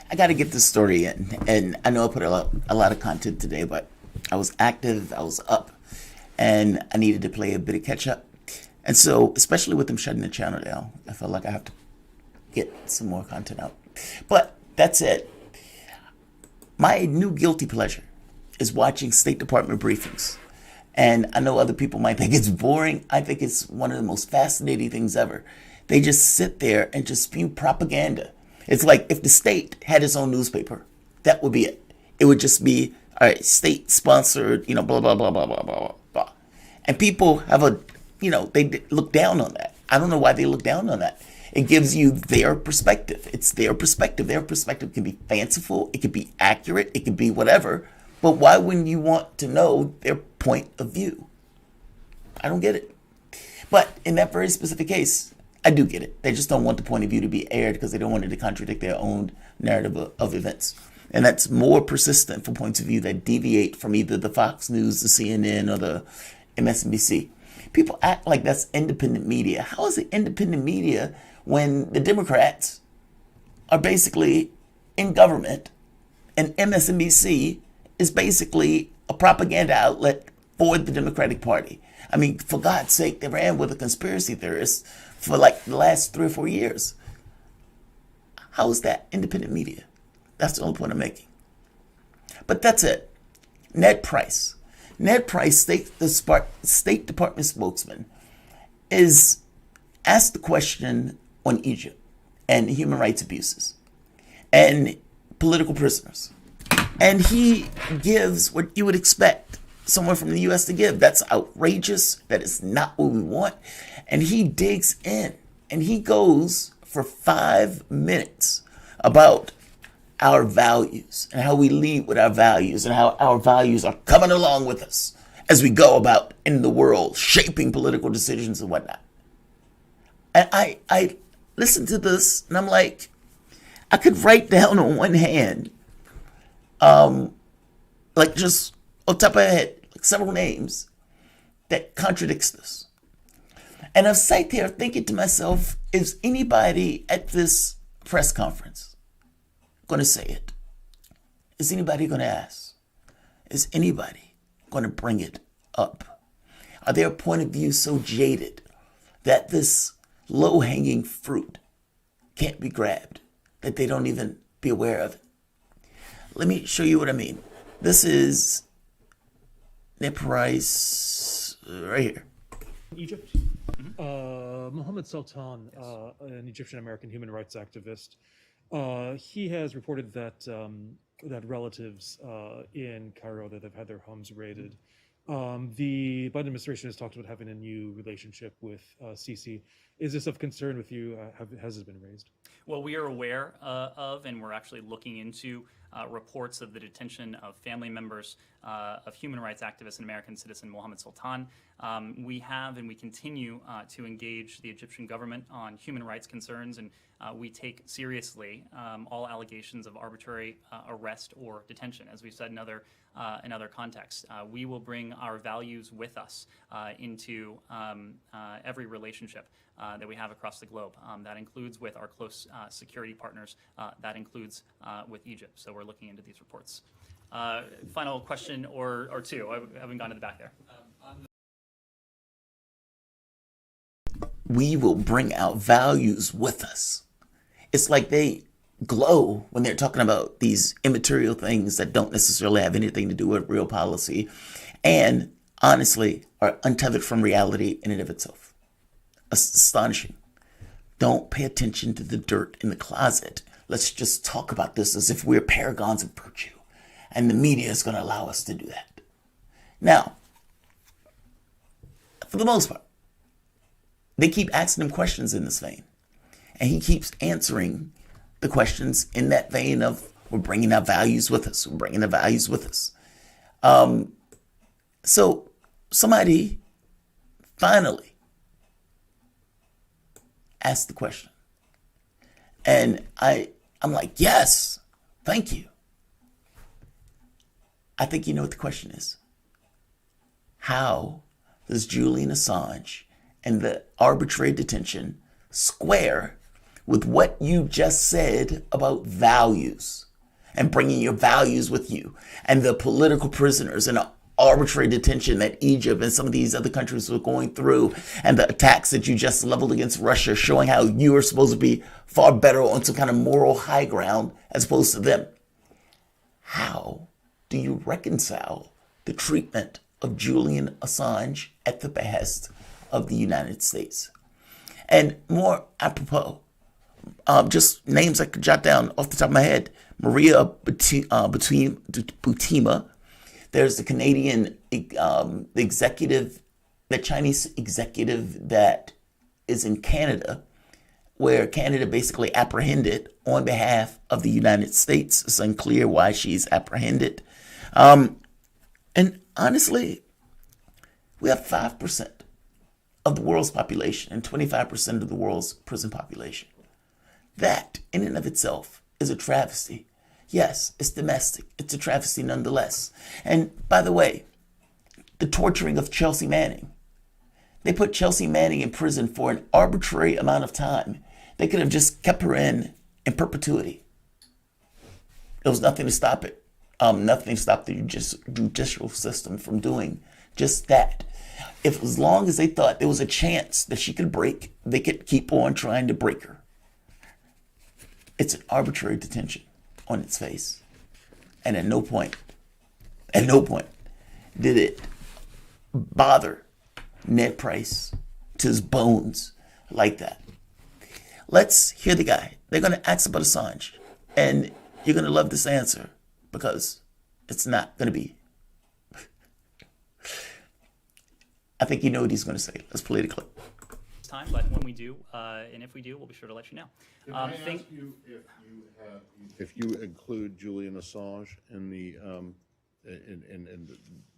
I got to get this story in. And I know I put a lot of content today, but I was active, I was up, and I needed to play a bit of catch up. And so, especially with them shutting the channel down, I felt like I have to get some more content out. But that's it. My new guilty pleasure is watching State Department briefings. And I know other people might think it's boring. I think it's one of the most fascinating things ever. They just sit there and just spew propaganda. It's like if the state had its own newspaper, that would be it. It would just be, all right, state sponsored, blah, blah, blah, blah, blah, blah, blah. And people have they look down on that. I don't know why they look down on that. It gives you their perspective. It's their perspective. Their perspective can be fanciful. It can be accurate. It can be whatever. But why wouldn't you want to know their point of view? I don't get it. But in that very specific case, I do get it. They just don't want the point of view to be aired because they don't want it to contradict their own narrative of events. And that's more persistent for points of view that deviate from either the Fox News, the CNN, or the MSNBC. People act like that's independent media. How is it independent media when the Democrats are basically in government and MSNBC is basically a propaganda outlet for the Democratic Party? I mean, for God's sake, they ran with a conspiracy theorist for like the last 3 or 4 years. How is that independent media? That's the only point I'm making. But that's it. Ned Price. Ned Price, the State Department spokesman, is asked the question on Egypt and human rights abuses and political prisoners. And he gives what you would expect someone from the U.S. to give. That's outrageous. That is not what we want. And he digs in and he goes for 5 minutes about our values and how we lead with our values and how our values are coming along with us as we go about in the world shaping political decisions and whatnot. And I listened to this and I'm like, I could write down on one hand, like just on top of my head, like several names that contradicts this. And I sat there thinking to myself, is anybody at this press conference going to say it? Is anybody going to ask? Is anybody going to bring it up? Are their point of view so jaded that this low-hanging fruit can't be grabbed, that they don't even be aware of it? Let me show you what I mean. This is Ned Price right here. Egypt. Mohammed Sultan, an Egyptian-American human rights activist, he has reported that that relatives in Cairo that have had their homes raided. The Biden administration has talked about having a new relationship with Sisi. Is this of concern with you? Has this been raised? Well, we are aware of, and we're actually looking into reports of the detention of family members of human rights activist and American citizen Mohammed Sultan. We have and we continue to engage the Egyptian government on human rights concerns, and we take seriously all allegations of arbitrary arrest or detention. As we've said in other contexts, we will bring our values with us into every relationship that we have across the globe. That includes with our close security partners. That includes with Egypt. So we're looking into these reports. Final question or two. I haven't gone to the back there. We will bring our values with us. It's like they glow when they're talking about these immaterial things that don't necessarily have anything to do with real policy and honestly are untethered from reality in and of itself. Astonishing. Don't pay attention to the dirt in the closet. Let's just talk about this as if we're paragons of virtue. And the media is going to allow us to do that. Now, for the most part, they keep asking him questions in this vein. And he keeps answering the questions in that vein of, we're bringing our values with us. We're bringing the values with us. So somebody finally asked the question. And I'm like, yes, thank you. I think you know what the question is. How does Julian Assange and the arbitrary detention square with what you just said about values and bringing your values with you, and the political prisoners and arbitrary detention that Egypt and some of these other countries were going through, and the attacks that you just leveled against Russia, showing how you are supposed to be far better on some kind of moral high ground as opposed to them. How do you reconcile the treatment of Julian Assange at the behest of the United States? And more apropos, just names I could jot down off the top of my head: Maria Butima. There's the Canadian executive, the Chinese executive that is in Canada, where Canada basically apprehended on behalf of the United States. It's unclear why she's apprehended. And honestly, we have 5% of the world's population and 25% of the world's prison population. That, in and of itself, is a travesty. Yes, it's domestic. It's a travesty nonetheless. And by the way, the torturing of Chelsea Manning. They put Chelsea Manning in prison for an arbitrary amount of time. They could have just kept her in perpetuity. There was nothing to stop it. Nothing to stop the judicial system from doing just that. If as long as they thought there was a chance that she could break, they could keep on trying to break her. It's an arbitrary detention on its face. And at no point did it bother Ned Price to his bones like that. Let's hear the guy. They're going to ask about Assange. And you're going to love this answer because it's not going to be. I think you know what he's going to say. Let's play the clip. Time, but when we do, and if we do, we'll be sure to let you know. Can I ask you if you include Julian Assange in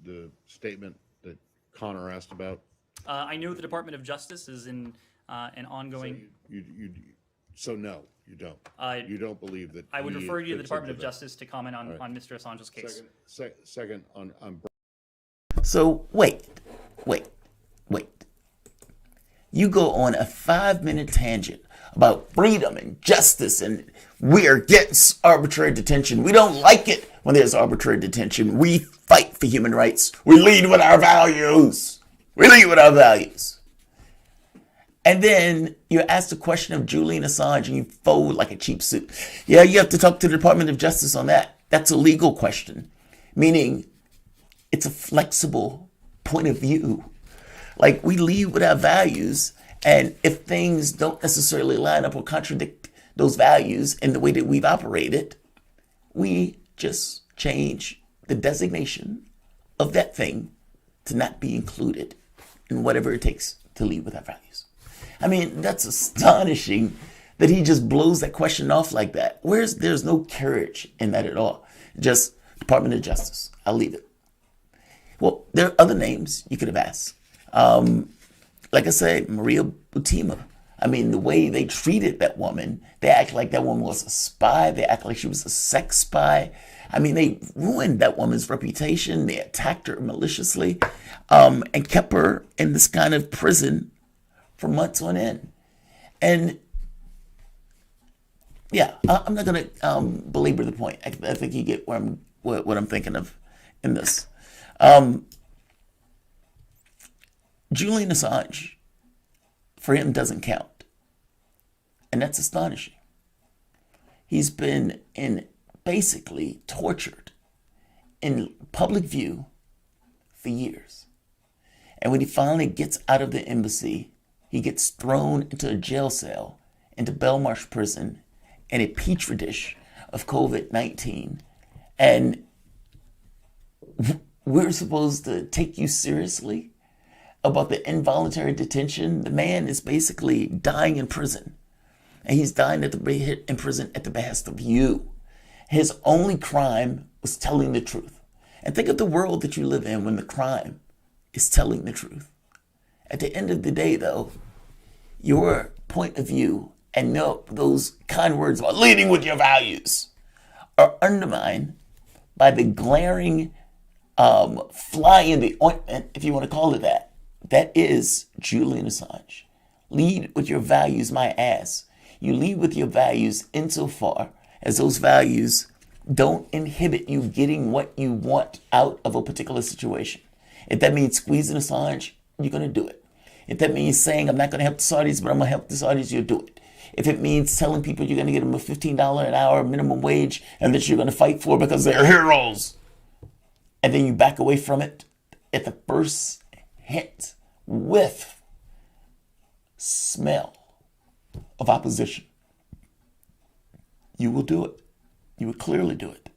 the statement that Connor asked about? I know the Department of Justice is in an ongoing. So no, you don't. You don't believe that. I would refer you to the fits Department of into that. Justice to comment on, Right. on Mr. Assange's case. Second on. So wait. You go on a 5-minute tangent about freedom and justice, and we're against arbitrary detention. We don't like it when there's arbitrary detention. We fight for human rights. We lead with our values. And then you're asked a question of Julian Assange and you fold like a cheap suit. Yeah, you have to talk to the Department of Justice on that. That's a legal question, meaning it's a flexible point of view. Like, we lead with our values, and if things don't necessarily line up or contradict those values in the way that we've operated, we just change the designation of that thing to not be included in whatever it takes to lead with our values. I mean, that's astonishing that he just blows that question off like that. There's no courage in that at all. Just Department of Justice. I'll leave it. Well, there are other names you could have asked. Like I said, Maria Butima. I mean, the way they treated that woman, they act like that woman was a spy. They act like she was a sex spy. I mean, they ruined that woman's reputation. They attacked her maliciously, and kept her in this kind of prison for months on end. And yeah, I'm not going to belabor the point. I think you get what I'm thinking of in this. Julian Assange, for him, doesn't count. And that's astonishing. He's been basically tortured in public view for years. And when he finally gets out of the embassy, he gets thrown into a jail cell, into Belmarsh prison, in a petri dish of COVID-19. And we're supposed to take you seriously about the involuntary detention? The man is basically dying in prison. And he's dying in prison at the behest of you. His only crime was telling the truth. And think of the world that you live in when the crime is telling the truth. At the end of the day, though, your point of view and those kind words about leading with your values are undermined by the glaring fly in the ointment, if you want to call it that. That is Julian Assange. Lead with your values, my ass. You lead with your values insofar as those values don't inhibit you getting what you want out of a particular situation. If that means squeezing Assange, you're going to do it. If that means saying, I'm not going to help the Saudis, but I'm going to help the Saudis, you'll do it. If it means telling people you're going to get them a $15 an hour minimum wage and that you're going to fight for because they're heroes, and then you back away from it at the first hint, whiff, smell of opposition, you will do it. You will clearly do it.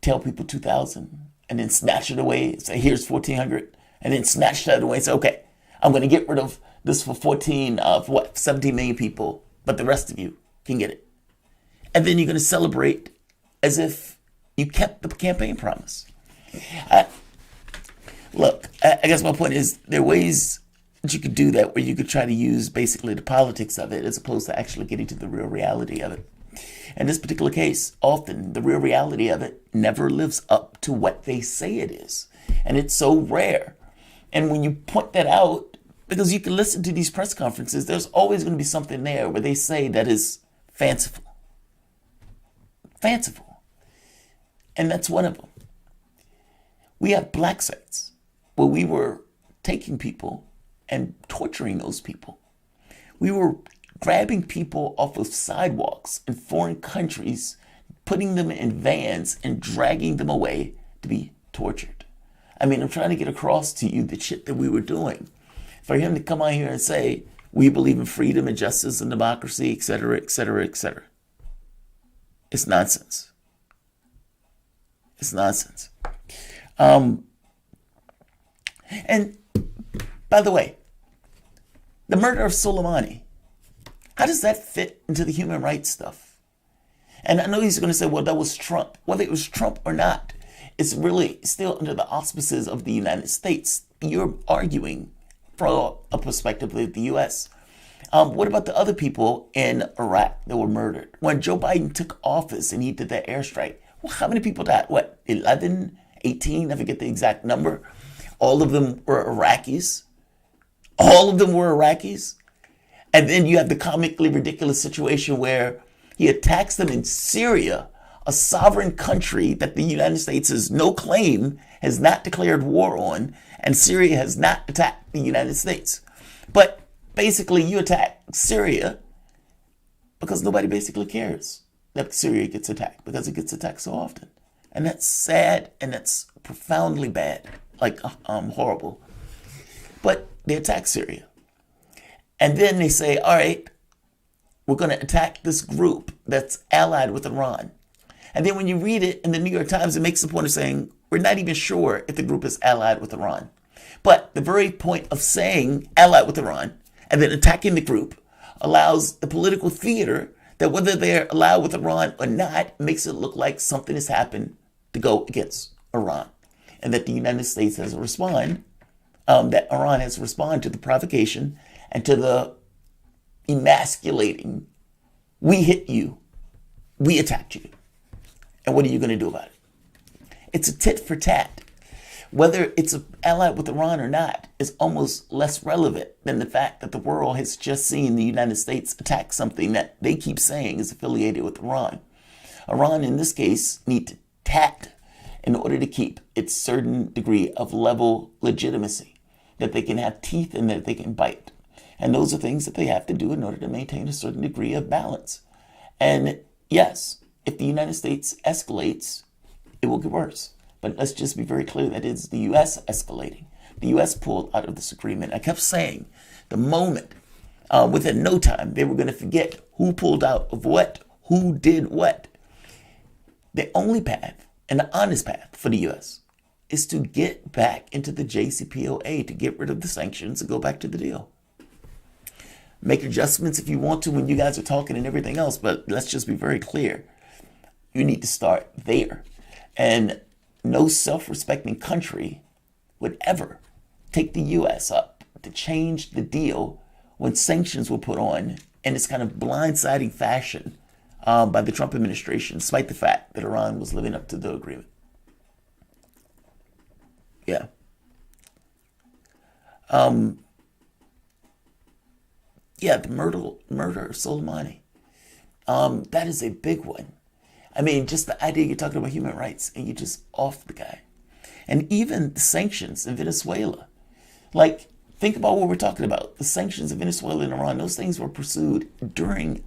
Tell people 2,000 and then snatch it away. Say, here's 1,400, and then snatch that away and say, okay, I'm going to get rid of this for 17 million people, but the rest of you can get it. And then you're going to celebrate as if you kept the campaign promise. Look, I guess my point is there are ways that you could do that where you could try to use basically the politics of it as opposed to actually getting to the real reality of it. In this particular case, often the real reality of it never lives up to what they say it is. And it's so rare. And when you point that out, because you can listen to these press conferences, there's always going to be something there where they say that is fanciful. Fanciful. And that's one of them. We have black sites where we were taking people and torturing those people. We were grabbing people off of sidewalks in foreign countries, putting them in vans and dragging them away to be tortured. I mean, I'm trying to get across to you the shit that we were doing. For him to come out here and say, we believe in freedom and justice and democracy, et cetera, et cetera, et cetera. It's nonsense. It's nonsense. And by the way, the murder of Soleimani, how does that fit into the human rights stuff? And I know he's going to say, well, that was Trump. Whether it was Trump or not, it's really still under the auspices of the United States. You're arguing from a perspective of the U.S. What about the other people in Iraq that were murdered? When Joe Biden took office and he did that airstrike, well, how many people died? What, 11, 18? I forget the exact number. All of them were Iraqis. All of them were Iraqis. And then you have the comically ridiculous situation where he attacks them in Syria, a sovereign country that the United States has no claim, has not declared war on, and Syria has not attacked the United States. But basically you attack Syria because nobody basically cares that Syria gets attacked, because it gets attacked so often. And that's sad, and that's profoundly bad, like horrible. But they attack Syria. And then they say, all right, we're going to attack this group that's allied with Iran. And then when you read it in the New York Times, it makes the point of saying, we're not even sure if the group is allied with Iran. But the very point of saying allied with Iran and then attacking the group allows the political theater that whether they're allied with Iran or not makes it look like something has happened to go against Iran. And that the United States has to respond, that Iran has to respond to the provocation and to the emasculating, we hit you, we attacked you, and what are you going to do about it? It's a tit for tat. Whether it's allied with Iran or not is almost less relevant than the fact that the world has just seen the United States attack something that they keep saying is affiliated with Iran. Iran, in this case, need to tact in order to keep its certain degree of level legitimacy, that they can have teeth and that they can bite. And those are things that they have to do in order to maintain a certain degree of balance. And yes, if the United States escalates, it will get worse. But let's just be very clear that it's the U.S. escalating. The U.S. pulled out of this agreement. I kept saying the moment, within no time, they were going to forget who pulled out of what, who did what. The only path, and the honest path for the U.S., is to get back into the JCPOA, to get rid of the sanctions and go back to the deal. Make adjustments if you want to when you guys are talking and everything else, but let's just be very clear. You need to start there. And no self-respecting country would ever take the U.S. up to change the deal when sanctions were put on in this kind of blindsiding fashion by the Trump administration, despite the fact that Iran was living up to the agreement. Yeah. Yeah, the murder of Soleimani. That is a big one. I mean, just the idea you're talking about human rights and you just off the guy. And even the sanctions in Venezuela. Like, think about what we're talking about. The sanctions in Venezuela and Iran, those things were pursued during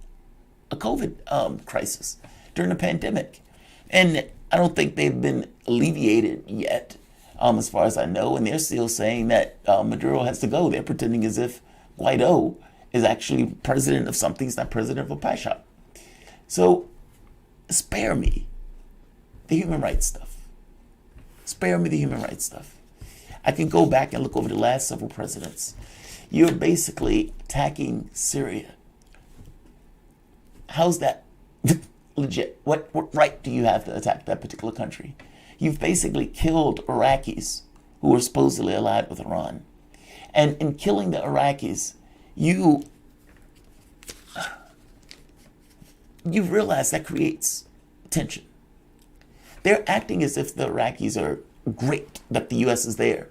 a COVID crisis, during a pandemic. And I don't think they've been alleviated yet, as far as I know. And they're still saying that Maduro has to go. They're pretending as if Guaido is actually president of something. He's not president of a pie shop. So spare me the human rights stuff. Spare me the human rights stuff. I can go back and look over the last several presidents. You're basically attacking Syria. How's that legit? What right do you have to attack that particular country? You've basically killed Iraqis who were supposedly allied with Iran. And in killing the Iraqis, you realize that creates tension. They're acting as if the Iraqis are great, that the U.S. is there.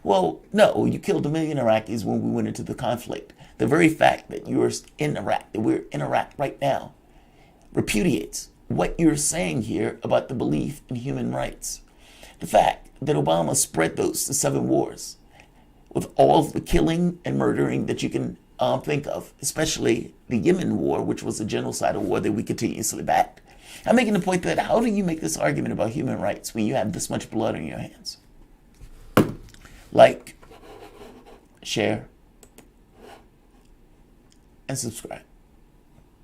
Well, no, you killed 1 million Iraqis when we went into the conflict. The very fact that you're in Iraq, that we're in Iraq right now, repudiates what you're saying here about the belief in human rights. The fact that Obama spread those to 7 wars, with all of the killing and murdering that you can think of, especially the Yemen war, which was a genocidal war that we continuously backed. I'm making the point that how do you make this argument about human rights when you have this much blood on your hands? Like, share, and subscribe.